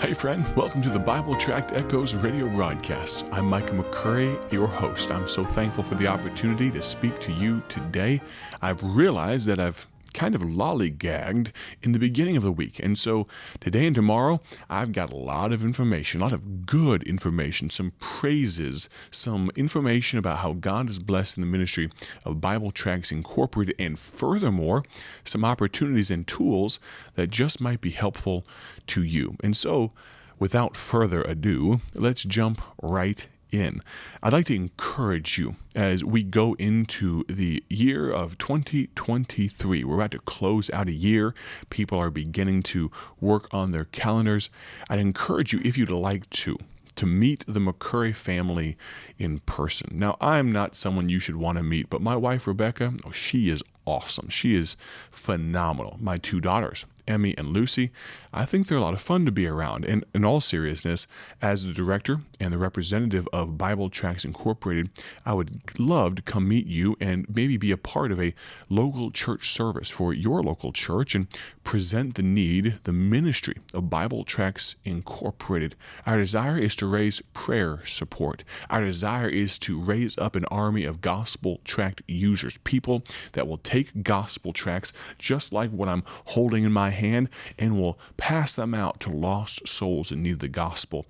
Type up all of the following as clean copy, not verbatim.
Hey friend, welcome to the Bible Tract Echoes radio broadcast. I'm Micah McCurry, your host. I'm so thankful for the opportunity to speak to you today. I've realized that I've kind of lollygagged in the beginning of the week. And so today and tomorrow, I've got a lot of information, a lot of good information, some praises, some information about how God is blessed in the ministry of Bible Tracts Incorporated, and furthermore, some opportunities and tools that just might be helpful to you. And so, without further ado, let's jump right in. I'd like to encourage you as we go into the year of 2023. We're about to close out a year. People are beginning to work on their calendars. I'd encourage you, if you'd like to meet the McCurry family in person. Now, I'm not someone you should want to meet, but my wife, Rebecca, she is awesome. She is phenomenal. My two daughters, Emmy and Lucy, I think they're a lot of fun to be around. And in all seriousness, as the director and the representative of Bible Tracts Incorporated, I would love to come meet you and maybe be a part of a local church service for your local church and present the need, the ministry of Bible Tracts Incorporated. Our desire is to raise prayer support. Our desire is to raise up an army of gospel tract users, people that will take gospel tracts just like what I'm holding in my hand and will pass them out to lost souls in need of the gospel.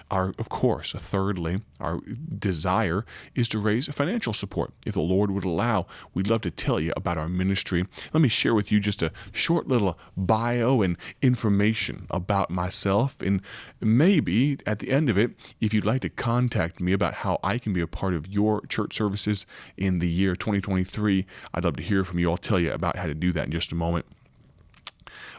Thirdly, our desire is to raise financial support. If the Lord would allow, we'd love to tell you about our ministry. Let me share with you just a short little bio and information about myself. And maybe at the end of it, if you'd like to contact me about how I can be a part of your church services in the year 2023, I'd love to hear from you. I'll tell you about how to do that in just a moment.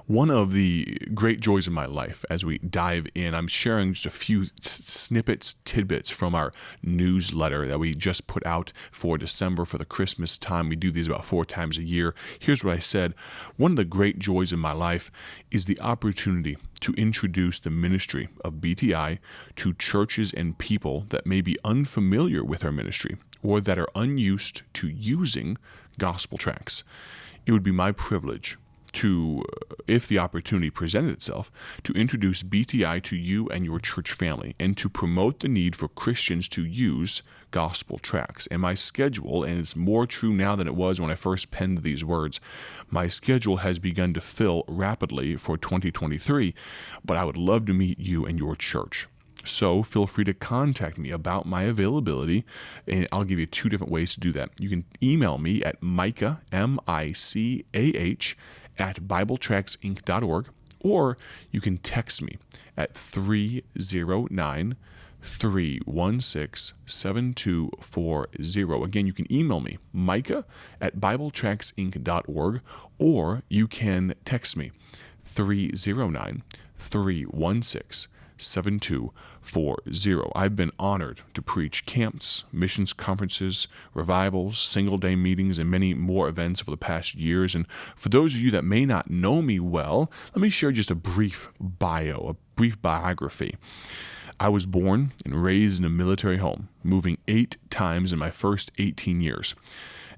One of the great joys of my life as we dive in, I'm sharing just a few snippets, tidbits from our newsletter that we just put out for December for the Christmas time. We do these about 4 times a year. Here's what I said. One of the great joys of my life is the opportunity to introduce the ministry of BTI to churches and people that may be unfamiliar with our ministry or that are unused to using gospel tracts. It would be my privilege to, if the opportunity presented itself, to introduce BTI to you and your church family and to promote the need for Christians to use gospel tracts. And my schedule, and it's more true now than it was when I first penned these words, my schedule has begun to fill rapidly for 2023, but I would love to meet you and your church. So feel free to contact me about my availability, and I'll give you 2 different ways to do that. You can email me at Micah, M-I-C-A-H, at BibleTractsInc.org, or you can text me at 309-316-7240. Again, you can email me, Micah at BibleTractsInc.org, or you can text me, 309-316-7240. I've been honored to preach camps, missions conferences, revivals, single-day meetings, and many more events over the past years. And for those of you that may not know me well, let me share just a brief bio, a brief biography. I was born and raised in a military home, moving 8 times in my first 18 years.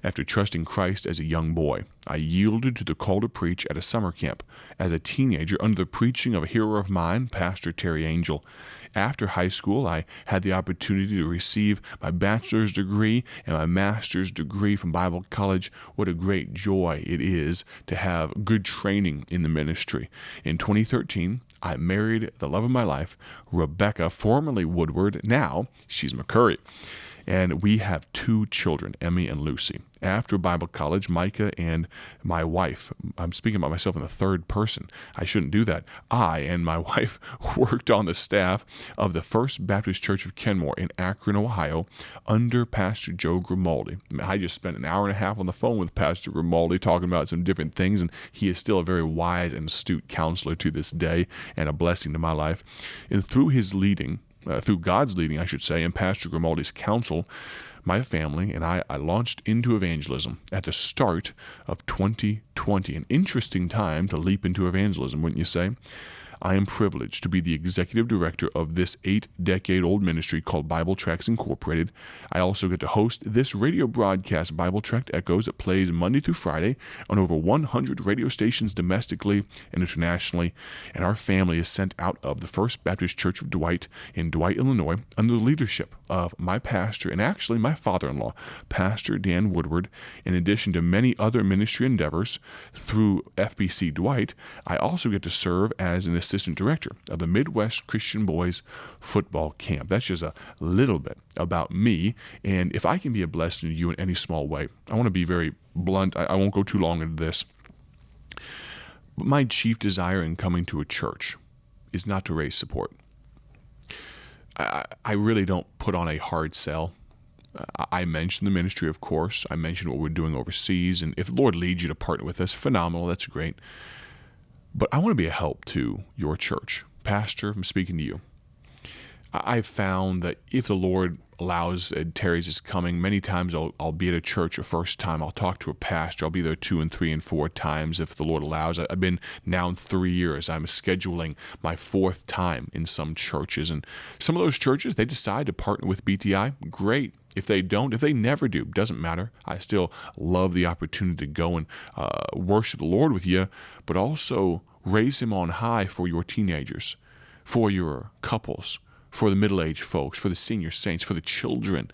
After trusting Christ as a young boy, I yielded to the call to preach at a summer camp as a teenager under the preaching of a hero of mine, Pastor Terry Angel. After high school, I had the opportunity to receive my bachelor's degree and my master's degree from Bible College. What a great joy it is to have good training in the ministry. In 2013, I married the love of my life, Rebecca, formerly Woodward. Now she's McCurry. And we have 2 children, Emmy and Lucy. After Bible college, Micah and my wife, I'm speaking about myself in the third person. I shouldn't do that. I and my wife worked on the staff of the First Baptist Church of Kenmore in Akron, Ohio, under Pastor Joe Grimaldi. I just spent an hour and a half on the phone with Pastor Grimaldi talking about some different things, and he is still a very wise and astute counselor to this day and a blessing to my life. And through his leading, through God's leading, I should say, and Pastor Grimaldi's counsel, my family and I launched into evangelism at the start of 2020. An interesting time to leap into evangelism, wouldn't you say? I am privileged to be the executive director of this 8-decade-old ministry called Bible Tracts Incorporated. I also get to host this radio broadcast, Bible Tract Echoes, that plays Monday through Friday on over 100 radio stations domestically and internationally. And our family is sent out of the First Baptist Church of Dwight in Dwight, Illinois, under the leadership of my pastor and actually my father-in-law, Pastor Dan Woodward. In addition to many other ministry endeavors through FBC Dwight, I also get to serve as an assistant director of the Midwest Christian Boys Football Camp. That's just a little bit about me, and if I can be a blessing to you in any small way, I want to be very blunt. I won't go too long into this. But my chief desire in coming to a church is not to raise support. I really don't put on a hard sell. I mention the ministry, of course. I mention what we're doing overseas, and if the Lord leads you to partner with us, phenomenal, that's great. But I want to be a help to your church. Pastor, I'm speaking to you. I've found that if the Lord allows and tarries his coming, many times I'll be at a church a first time. I'll talk to a pastor. I'll be there 2 and 3 and 4 times if the Lord allows. I've been now in 3 years. I'm scheduling my 4th time in some churches. And some of those churches, they decide to partner with BTI. Great. If they don't, if they never do, doesn't matter. I still love the opportunity to go and worship the Lord with you, but also raise him on high for your teenagers, for your couples, for the middle-aged folks, for the senior saints, for the children.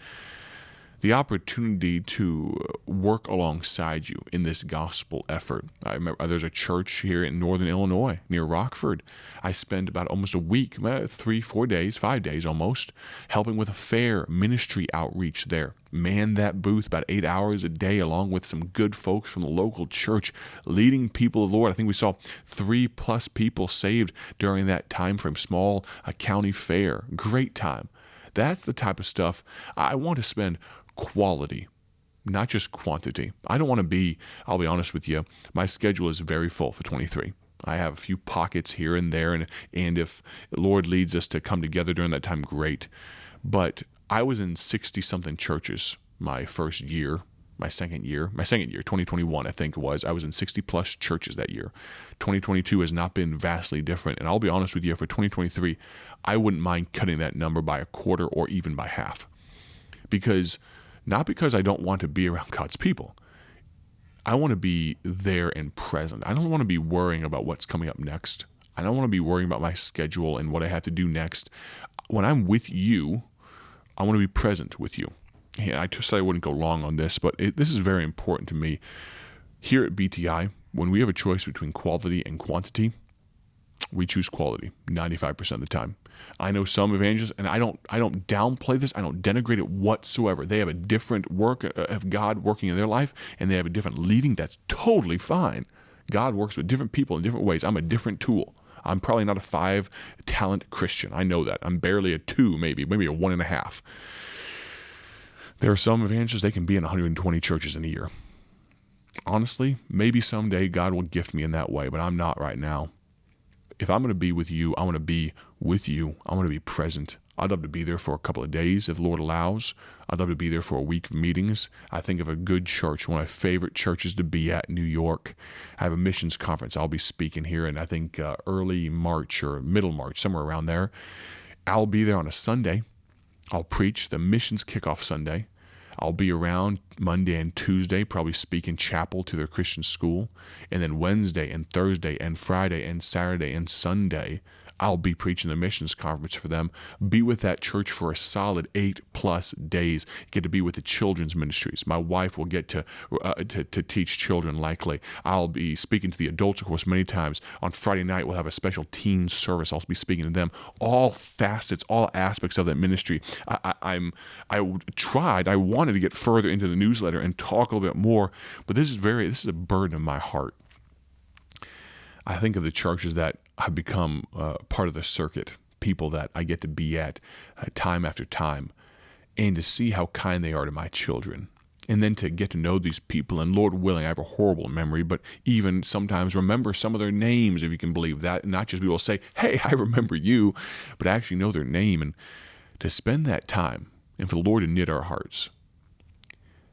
The opportunity to work alongside you in this gospel effort. I remember there's a church here in northern Illinois near Rockford. I spent about almost a week, 3, 4 days, 5 days almost, helping with a fair ministry outreach there. Man that booth about 8 hours a day along with some good folks from the local church leading people of the Lord. I think we saw 3+ people saved during that time frame. Small county fair. Great time. That's the type of stuff I want to spend quality, not just quantity. I don't want to be, I'll be honest with you, my schedule is very full for 23. I have a few pockets here and there, and if the Lord leads us to come together during that time, great. But I was in 60-something churches my second year, 2021, I think it was. I was in 60+ churches that year. 2022 has not been vastly different, and I'll be honest with you, for 2023, I wouldn't mind cutting that number by a quarter or even by half. Not because I don't want to be around God's people. I want to be there and present. I don't want to be worrying about what's coming up next. I don't want to be worrying about my schedule and what I have to do next. When I'm with you, I want to be present with you. And I just said I wouldn't go long on this, but this is very important to me. Here at BTI, when we have a choice between quality and quantity, we choose quality 95% of the time. I know some evangelists, and I don't downplay this. I don't denigrate it whatsoever. They have a different work of God working in their life, and they have a different leading. That's totally fine. God works with different people in different ways. I'm a different tool. I'm probably not a 5-talent Christian. I know that. I'm barely a 2, maybe a 1.5. There are some evangelists, they can be in 120 churches in a year. Honestly, maybe someday God will gift me in that way, but I'm not right now. If I'm going to be with you, I want to be with you. I want to be present. I'd love to be there for a couple of days if the Lord allows. I'd love to be there for a week of meetings. I think of a good church, one of my favorite churches to be at, New York. I have a missions conference. I'll be speaking here in, I think, early March or middle March, somewhere around there. I'll be there on a Sunday. I'll preach the missions kickoff Sunday. I'll be around Monday and Tuesday, probably speak in chapel to their Christian school. And then Wednesday and Thursday and Friday and Saturday and Sunday, I'll be preaching the missions conference for them. Be with that church for a solid 8+ days. Get to be with the children's ministries. My wife will get to teach children likely. I'll be speaking to the adults, of course, many times. On Friday night, we'll have a special teen service. I'll be speaking to them. All facets, all aspects of that ministry. I wanted to get further into the newsletter and talk a little bit more, but this is a burden of my heart. I think of the churches that have become part of the circuit, people that I get to be at time after time, and to see how kind they are to my children. And then to get to know these people, and Lord willing, I have a horrible memory, but even sometimes remember some of their names, if you can believe that, and not just be able to say, hey, I remember you, but actually know their name, and to spend that time, and for the Lord to knit our hearts.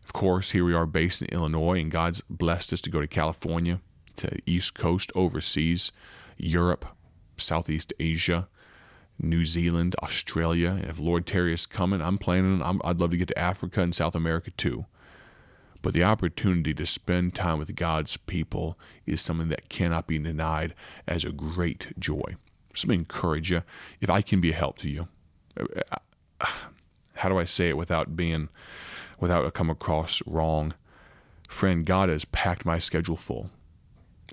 Of course, here we are based in Illinois, and God's blessed us to go to California, to the East Coast, overseas, Europe, Southeast Asia, New Zealand, Australia. And if Lord Terry is coming, I'd love to get to Africa and South America too. But the opportunity to spend time with God's people is something that cannot be denied as a great joy. So let me encourage you, if I can be a help to you. How do I say it without it come across wrong? Friend, God has packed my schedule full.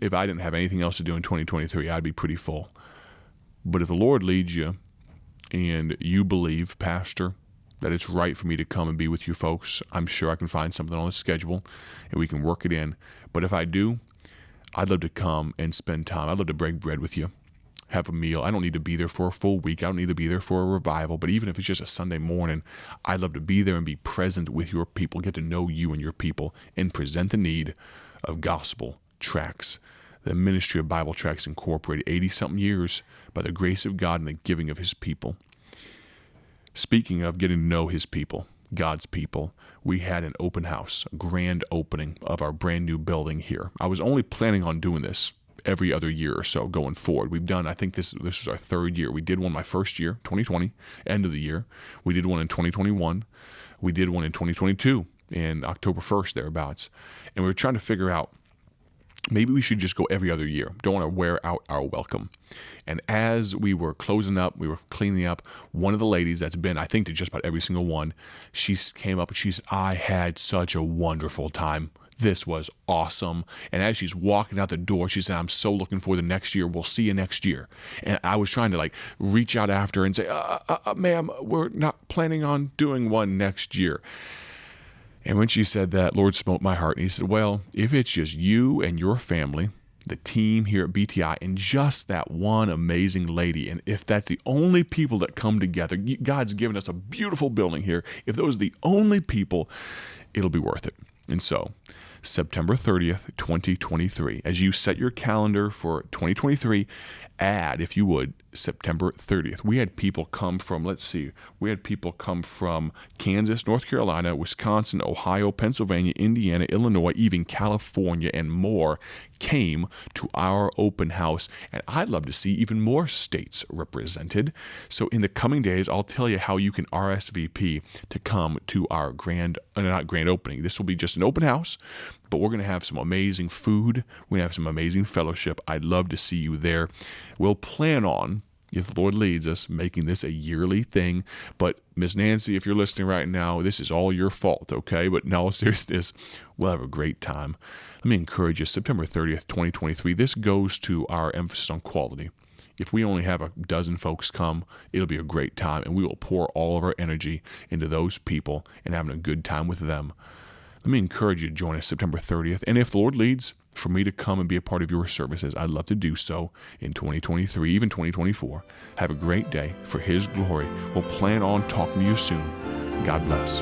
If I didn't have anything else to do in 2023, I'd be pretty full. But if the Lord leads you and you believe, Pastor, that it's right for me to come and be with you folks, I'm sure I can find something on the schedule and we can work it in. But if I do, I'd love to come and spend time. I'd love to break bread with you, have a meal. I don't need to be there for a full week. I don't need to be there for a revival. But even if it's just a Sunday morning, I'd love to be there and be present with your people, get to know you and your people, and present the need of gospel tracts. The ministry of Bible Tracts Incorporated, 80-something years by the grace of God and the giving of his people. Speaking of getting to know his people, God's people, we had an open house, a grand opening of our brand new building here. I was only planning on doing this every other year or so going forward. We've done, I think this was our third year. We did one my first year, 2020, end of the year. We did one in 2021. We did one in 2022 in October 1st, thereabouts. And we were trying to figure out, maybe we should just go every other year. Don't want to wear out our welcome. And as we were closing up, we were cleaning up, one of the ladies that's been, I think, to just about every single one, she came up and she said, I had such a wonderful time. This was awesome. And as she's walking out the door, she said, I'm so looking forward to next year. We'll see you next year. And I was trying to reach out after her and say, ma'am, we're not planning on doing one next year. And when she said that, Lord smote my heart. And he said, well, if it's just you and your family, the team here at BTI, and just that one amazing lady, and if that's the only people that come together, God's given us a beautiful building here. If those are the only people, it'll be worth it. And so, September 30th, 2023, as you set your calendar for 2023, add, if you would, September 30th. We had people come from, Kansas, North Carolina, Wisconsin, Ohio, Pennsylvania, Indiana, Illinois, even California, and more came to our open house. And I'd love to see even more states represented. So in the coming days, I'll tell you how you can RSVP to come to our not grand opening. This will be just an open house, but we're going to have some amazing food. We're going to have some amazing fellowship. I'd love to see you there. We'll plan on, if the Lord leads us, making this a yearly thing. But Miss Nancy, if you're listening right now, this is all your fault, okay? But in all seriousness, we'll have a great time. Let me encourage you, September 30th, 2023, this goes to our emphasis on quality. If we only have a dozen folks come, it'll be a great time, and we will pour all of our energy into those people and having a good time with them. Let me encourage you to join us September 30th. And if the Lord leads for me to come and be a part of your services, I'd love to do so in 2023, even 2024. Have a great day for His glory. We'll plan on talking to you soon. God bless.